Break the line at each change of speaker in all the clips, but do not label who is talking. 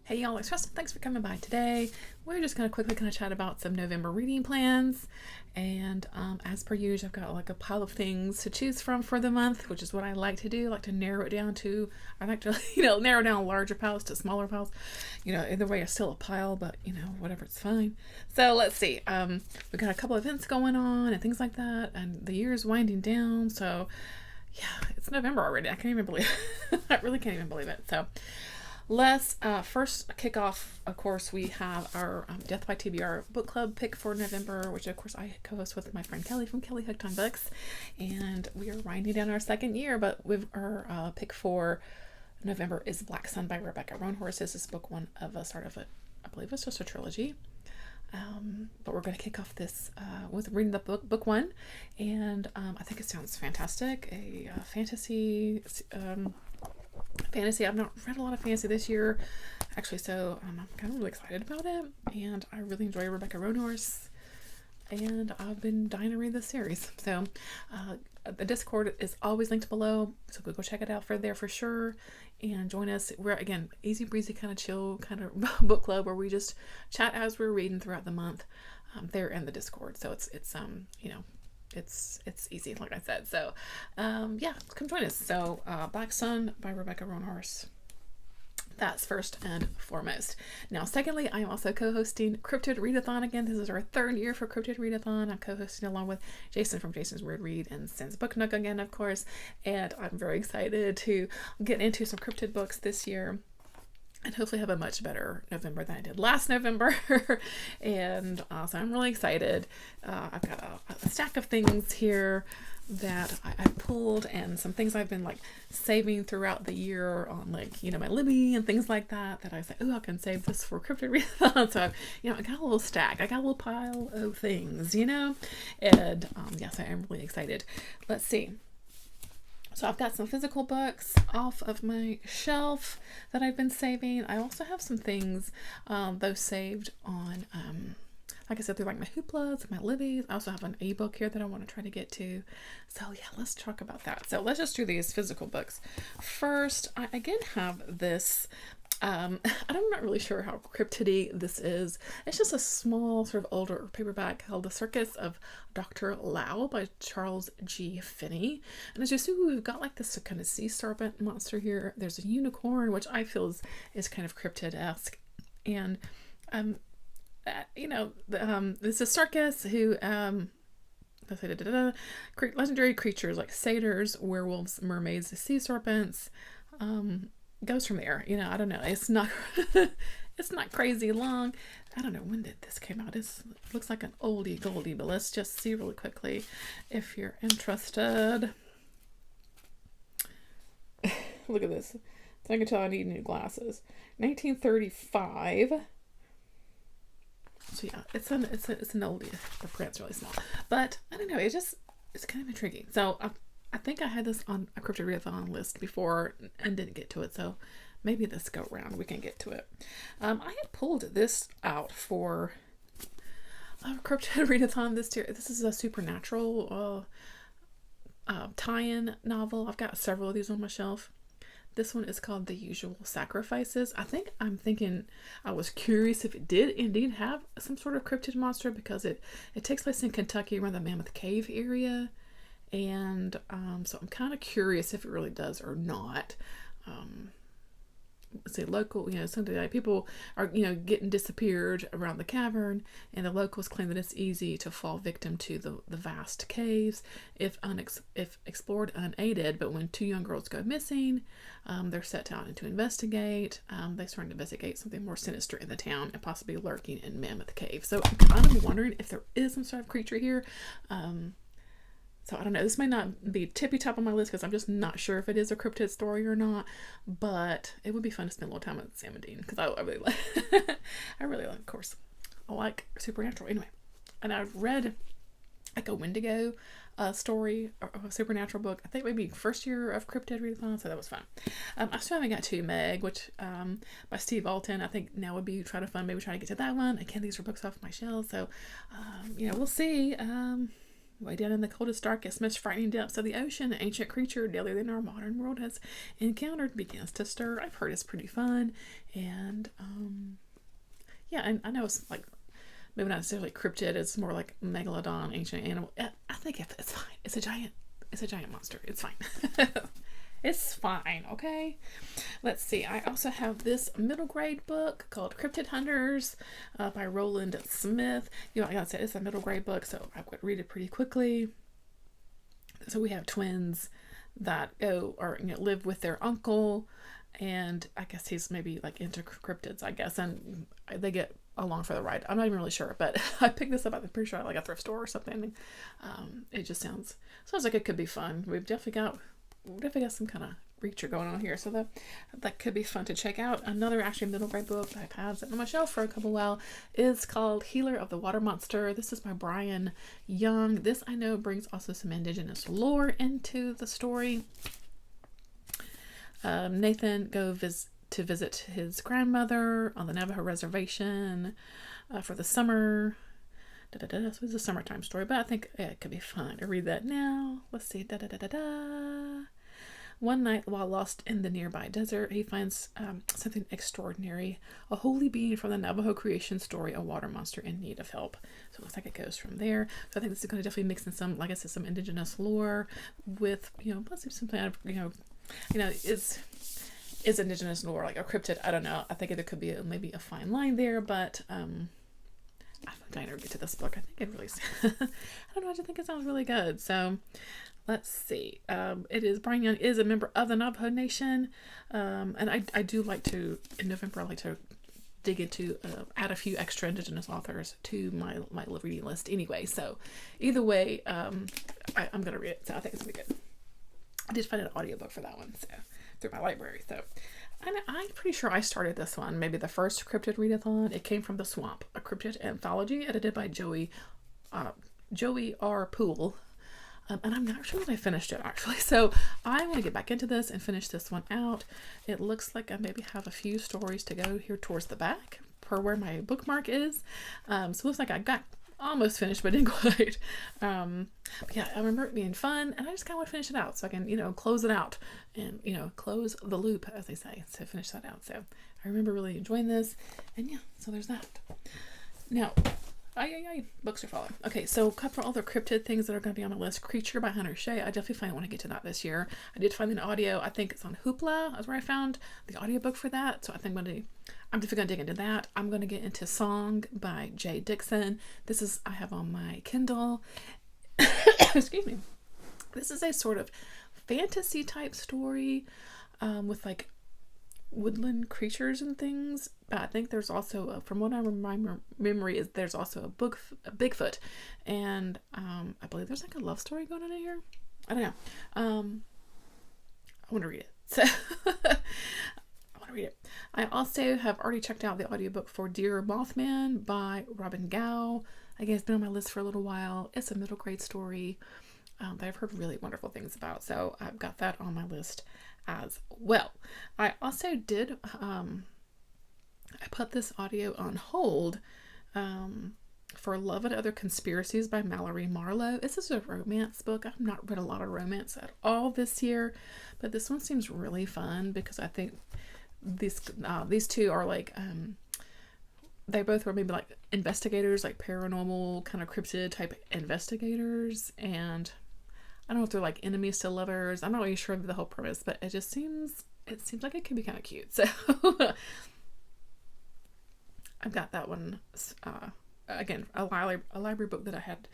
Hey y'all, it's Justin. Thanks for coming by today. We're just going to quickly chat about some November reading plans. And as per usual, I've got like a pile of things to choose from for the month, which is what I like to do. I like to narrow it down to, I like to, narrow down larger piles to smaller piles. Either way, it's still a pile, but, whatever, it's fine. So let's see. We got a couple events going on and things like that. And the year is winding down. So yeah, it's November already. I can't even believe it. I really can't even believe it. So let's first kick off. Of course, we have our Death by TBR book club pick for November, which of course I co-host with my friend Kelly from Kelly Hooked on Books, and we are winding down our second year. But with our pick for November is Black Sun by Rebecca Roanhorse. This is book one of a start of it. I believe it's just a trilogy. But we're going to kick off this with reading the book one, and I think it sounds fantastic. A fantasy. I've not read a lot of fantasy this year, actually, so I'm kind of really excited about it, and I really enjoy Rebecca Roanhorse, and I've been dying to read this series. So the Discord is always linked below, so go check it out there for sure, and join us. We're, again, easy breezy kind of chill kind of book club where we just chat as we're reading throughout the month there in the Discord. So it's easy, like I said. So yeah, come join us. So Black Sun by Rebecca Roanhorse. That's first and foremost. Now, secondly, I am also co-hosting Cryptid Readathon again. This is our third year for Cryptid Readathon. I'm co-hosting along with Jason from Jason's Weird Read and Sin's Book Nook again, of course. And I'm very excited to get into some cryptid books this year, and hopefully have a much better November than I did last November. And so I'm really excited. I've got a stack of things here that I pulled, and some things I've been like saving throughout the year on my Libby and things like that I was like, oh, I can save this for Cryptid Readathon. So I got a little stack. I got a little pile of things, and yes, I am really excited. Let's see. So I've got some physical books off of my shelf that I've been saving. I also have some things, those saved on, like I said, through like my Hooplas, my Libby's. I also have an ebook here that I want to try to get to. So yeah, let's talk about that. So let's just do these physical books. First, I again have this, I'm not really sure how cryptidy this is. It's just a small sort of older paperback called The Circus of Dr. Lau by Charles G. Finney. And as you see, we've got like this kind of sea serpent monster here. There's a unicorn, which I feel is kind of cryptid-esque. And, this is Circus who, legendary creatures like satyrs, werewolves, mermaids, sea serpents, goes from there. I don't know. It's not it's not crazy long. I don't know, when did this came out? It looks like an oldie goldie, but let's just see really quickly if you're interested. Look at this. So I can tell I need new glasses. 1935. So yeah, it's an oldie. The print's really small, but I don't know. It's kind of intriguing. So I think I had this on a Cryptid Readathon list before and didn't get to it, so maybe this go round we can get to it. I had pulled this out for a Cryptid Readathon this year. This is a supernatural tie-in novel. I've got several of these on my shelf. This one is called The Usual Sacrifices. I'm thinking, I was curious if it did indeed have some sort of cryptid monster, because it takes place in Kentucky around the Mammoth Cave area. And so I'm kind of curious if it really does or not. Say local, something like people are, getting disappeared around the cavern, and the locals claim that it's easy to fall victim to the vast caves if explored unaided. But when two young girls go missing, they're set out to investigate. They start to investigate something more sinister in the town and possibly lurking in Mammoth Cave. So I'm kind of wondering if there is some sort of creature here. So I don't know, this may not be tippy top on my list because I'm just not sure if it is a cryptid story or not, but it would be fun to spend a little time with Sam and Dean, because I really like, of course, I like supernatural anyway. And I've read like a Wendigo story, or a supernatural book, I think maybe first year of Cryptid Readathon, so that was fun. I still haven't got to Meg, which by Steve Alton. I think now would be try to get to that one. Again, these are books off my shelf, so we'll see. Way down in the coldest, darkest, most frightening depths of the ocean, an ancient creature deadlier than our modern world has encountered begins to stir. I've heard it's pretty fun, and yeah, and I know it's like maybe not necessarily cryptid. It's more like megalodon, ancient animal. I think it's fine. It's a giant monster. It's fine. It's fine, okay? Let's see. I also have this middle grade book called Cryptid Hunters by Roland Smith. You know, I gotta say, it's a middle grade book, so I would read it pretty quickly. So we have twins that go or live with their uncle, and I guess he's maybe like into cryptids, I guess, and they get along for the ride. I'm not even really sure, but I picked this up at the pretty sure like a thrift store or something. It just sounds like it could be fun. We've definitely got some kind of creature going on here, so that could be fun to check out. Another actually middle grade book that I've had sitting on my shelf for a couple while is called Healer of the Water Monster. This is by Brian Young. This I know brings also some indigenous lore into the story. Nathan goes to visit his grandmother on the Navajo reservation for the summer. So it's a summertime story, but I think it could be fun to read that now. Let's see. One night, while lost in the nearby desert, he finds something extraordinary. A holy being from the Navajo creation story, a water monster in need of help. So it looks like it goes from there. So I think this is going to definitely mix in some, like I said, some indigenous lore with, let's see, some kind of, is indigenous lore like a cryptid? I don't know. I think there could be maybe a fine line there, but I'm dying to get to this book. I think it really, I don't know, I just think it sounds really good. So let's see. Brian Young is a member of the Navajo Nation. And I do like to, in November, I like to dig into, add a few extra indigenous authors to my reading list anyway. So either way, I'm going to read it. So I think it's going to be good. I did find an audiobook for that one, so through my library. So I'm pretty sure I started this one, maybe the first Cryptid Readathon. It came from The Swamp, a cryptid anthology edited by Joey R. Poole. And I'm not sure that I finished it actually. So I want to get back into this and finish this one out. It looks like I maybe have a few stories to go here towards the back per where my bookmark is. So it looks like I got almost finished, but didn't quite. But yeah, I remember it being fun, and I just kind of want to finish it out so I can, close it out and, close the loop, as they say, to finish that out. So I remember really enjoying this, and yeah, so there's that. Now, books are falling. Okay, so a couple other cryptid things that are going to be on my list. Creature by Hunter Shea. I definitely want to get to that this year. I did find an audio. I think it's on Hoopla. That's where I found the audiobook for that. So I think I'm definitely going to dig into that. I'm going to get into Song by Jay Dixon. I have on my Kindle. Excuse me. This is a sort of fantasy type story with like woodland creatures and things, but I think there's also from what I remember, my memory is there's also a Bigfoot, and I believe there's like a love story going on in here. I don't know. I want to read it. So I want to read it. I also have already checked out the audiobook for Dear Mothman by Robin Gao. Again, it's been on my list for a little while. It's a middle grade story that I've heard really wonderful things about, so I've got that on my list as well. I also did I put this audio on hold for Love and Other Conspiracies by Mallory Marlowe. This is a romance book. I've not read a lot of romance at all this year, but this one seems really fun because I think these two are like they both were maybe like investigators, like paranormal kind of cryptid type investigators, and I don't know if they're like enemies to lovers. I'm not really sure of the whole premise, but it seems like it could be kind of cute. So I've got that one. Again, a library book that I had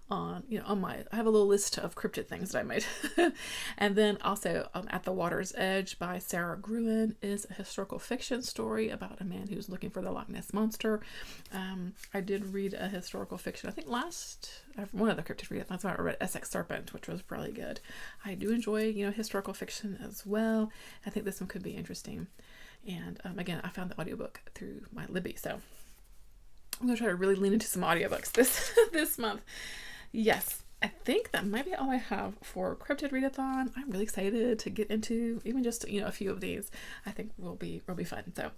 on, I have a little list of cryptid things that I made. And then also At the Water's Edge by Sarah Gruen is a historical fiction story about a man who's looking for the Loch Ness Monster. I did read a historical fiction, I think one of the Cryptid Readathons, that's why I read Essex Serpent, which was really good. I do enjoy, historical fiction as well. I think this one could be interesting. And again, I found the audiobook through my Libby, so I'm going to try to really lean into some audiobooks this month. Yes, I think that might be all I have for Cryptid Readathon. I'm really excited to get into even just, a few of these. I think will be fun. So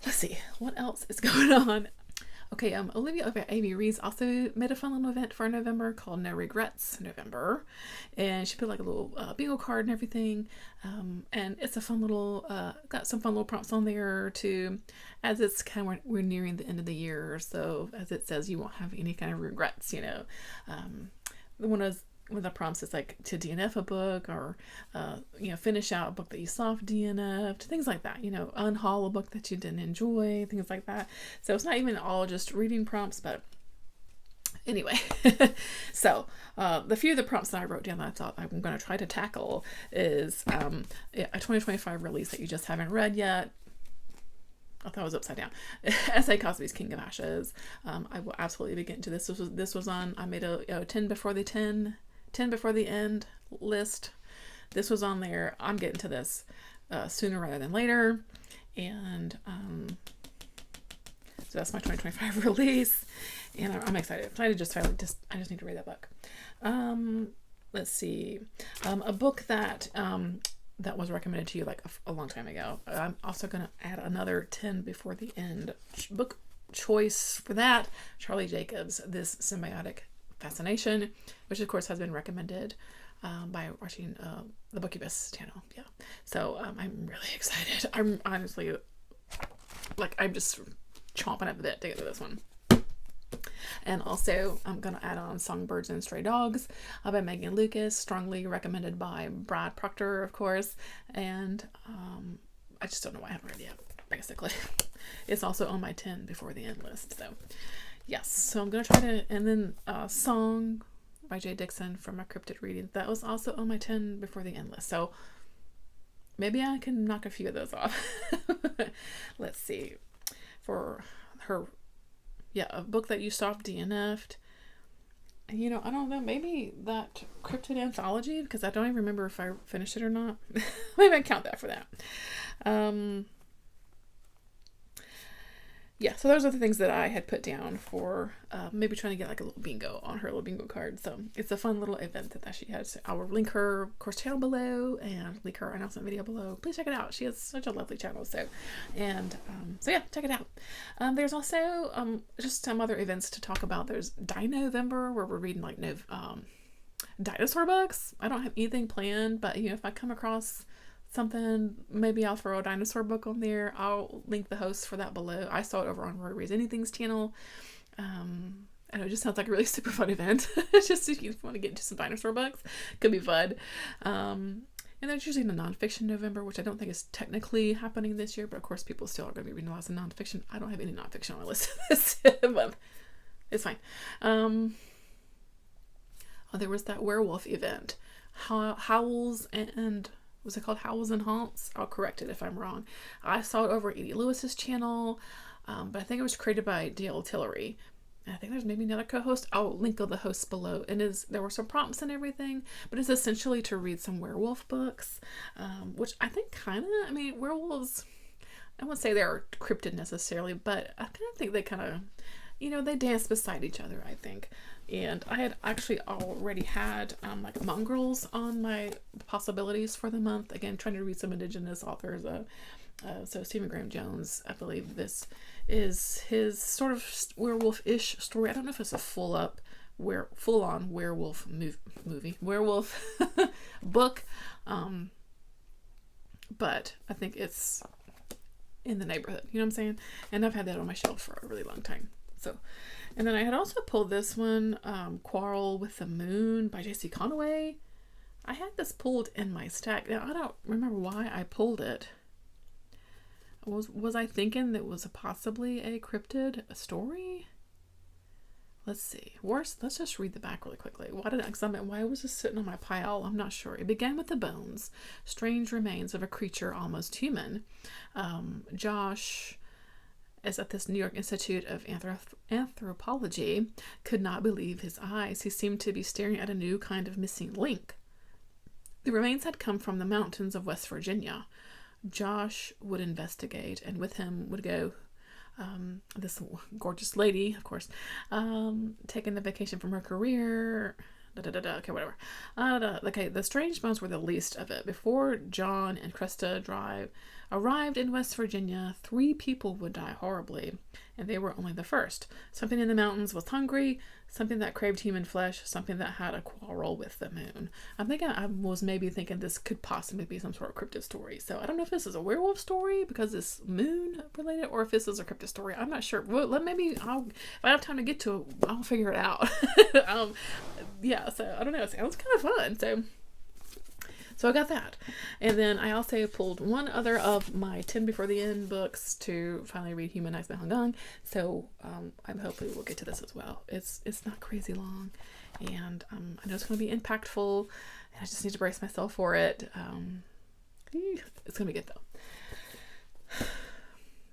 let's see what else is going on. Okay, Olivia over at AV Reads also made a fun little event for November called No Regrets November, and she put like a little bingo card and everything, and it's a fun little got some fun little prompts on there too, as it's kind of we're nearing the end of the year, so as it says, you won't have any kind of regrets, you know. One of the prompts is like to DNF a book, or you know, finish out a book that you soft DNF'd, things like that, you know, unhaul a book that you didn't enjoy, things like that. So it's not even all just reading prompts, but anyway. So the few of the prompts that I wrote down that I thought I'm going to try to tackle is a 2025 release that you just haven't read yet. I thought it was upside down. S.A. Cosby's King of Ashes. I will absolutely be getting to this. This was on, I made a 10 before the 10 before the end list. This was on there. I'm getting to this sooner rather than later. And so that's my 2025 release. And I'm excited. I just need to read that book. Let's see. A book that that was recommended to you like a long time ago. I'm also going to add another 10 before the end book choice for that. Charlie Jacobs, This Symbiotic Fascination, which of course has been recommended by watching the Bookubus channel. Yeah. So I'm really excited. I'm honestly, like, I'm just chomping at the bit to get to this one. And also, I'm going to add on Songbirds and Stray Dogs by Megan Lucas, strongly recommended by Brad Proctor, of course. And I just don't know why I haven't read it yet, basically. It's also on my 10 before the end list. So, yes. So I'm going to try to... And then Song by Jay Dixon from a Cryptid Reading. That was also on my 10 before the end list. So maybe I can knock a few of those off. Let's see. For her... Yeah, a book that you soft DNF'd. You know, I don't know, maybe that Cryptid Anthology, because I don't even remember if I finished it or not. Maybe I count that for that. Yeah, so those are the things that I had put down for maybe trying to get like a little bingo on her little bingo card. So it's a fun little event that she has. I will link her, of course, channel below and link her announcement video below. Please check it out. She has such a lovely channel. So yeah, check it out. There's also just some other events to talk about. There's Dinovember, where we're reading like dinosaur books. I don't have anything planned, but you know, if I come across something, maybe I'll throw a dinosaur book on there. I'll link the host for that below. I saw it over on Roy Reads Anything's channel. I know it just sounds like a really super fun event. It's just if you want to get into some dinosaur books, could be fun. And there's usually the nonfiction November, which I don't think is technically happening this year, but of course people still are going to be reading lots of nonfiction. I don't have any nonfiction on my list this month. It's fine. Oh, there was that werewolf event. Howls and... Was it called Howls and Haunts? I'll correct it if I'm wrong. I saw it over Edie Lewis's channel, but I think it was created by D.L. Tillery. And I think there's maybe another co-host. I'll link all the hosts below. And there were some prompts and everything, but it's essentially to read some werewolf books, which I think kind of, I mean, werewolves, I won't say they're cryptid necessarily, but I kind of think they kind of, you know, they dance beside each other, I think. And I had actually already had like mongrels on my possibilities for the month. Again, trying to read some indigenous authors. So Stephen Graham Jones, I believe this is his sort of werewolf-ish story. I don't know if it's a full-on werewolf werewolf book, but I think it's in the neighborhood. You know what I'm saying? And I've had that on my shelf for a really long time. So, and then I had also pulled this one, Quarrel with the Moon by J.C. Conaway. I had this pulled in my stack. Now, I don't remember why I pulled it. Was I thinking that it was possibly a cryptid story? Let's see. Worse, let's just read the back really quickly. Why was this sitting on my pile? I'm not sure. It began with the bones, strange remains of a creature almost human. Josh is at this New York Institute of Anthropology, could not believe his eyes. He seemed to be staring at a new kind of missing link. The remains had come from the mountains of West Virginia. Josh would investigate, and with him would go this gorgeous lady, of course, taking the vacation from her career. Okay, whatever. Okay, the strange bones were the least of it. Before John and Krista arrived in West Virginia, 3 people would die horribly, and they were only the first. Something in the mountains was hungry, something that craved human flesh, something that had a quarrel with the moon. I was maybe thinking this could possibly be some sort of cryptid story. So I don't know if this is a werewolf story because it's moon related, or if this is a cryptid story. I'm not sure. Well, if I have time to get to it, I'll figure it out. Yeah, so I don't know. It sounds kind of fun. So I got that. And then I also pulled one other of my 10 Before the End books to finally read Humanized by Hong Kong. So I'm hopefully we'll get to this as well. It's not crazy long, and I know it's going to be impactful, and I just need to brace myself for it. It's going to be good though.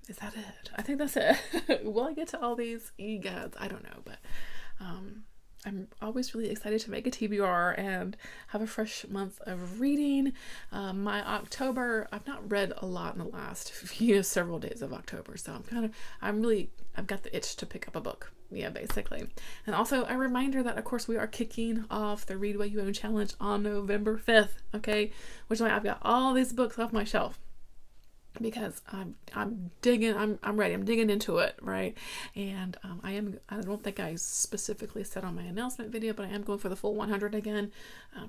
Is that it? I think that's it. Will I get to all these e-guides? I don't know, but I'm always really excited to make a TBR and have a fresh month of reading. My October, I've not read a lot in the last several days of October, so I've got the itch to pick up a book. Yeah, basically. And also a reminder that, of course, we are kicking off the Read What You Own challenge on November 5th, okay? Which is why I've got all these books off my shelf, because I'm ready. I'm digging into it, right? And I don't think I specifically said on my announcement video, but I am going for the full 100 again,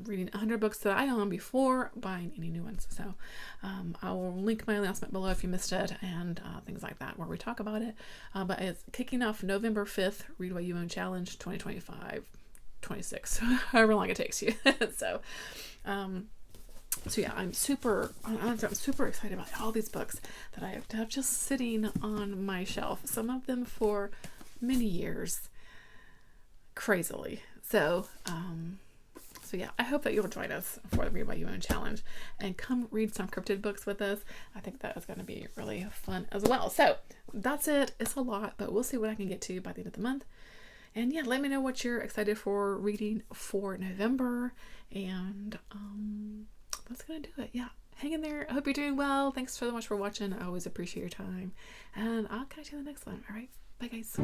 reading 100 books that I own before buying any new ones. So I will link my announcement below if you missed it, and things like that, where we talk about it. But it's kicking off November 5th, Read What You Own Challenge 2025, 26, however long it takes you. So yeah, I'm super excited about all these books that I have just sitting on my shelf. Some of them for many years, crazily. So yeah, I hope that you'll join us for the Read What You Own challenge and come read some cryptid books with us. I think that is going to be really fun as well. So that's it. It's a lot, but we'll see what I can get to by the end of the month. And yeah, let me know what you're excited for reading for November, and that's gonna do it. Yeah, hang in there. I hope you're doing well. Thanks so much for watching. I always appreciate your time, and I'll catch you in the next one. All right, bye guys.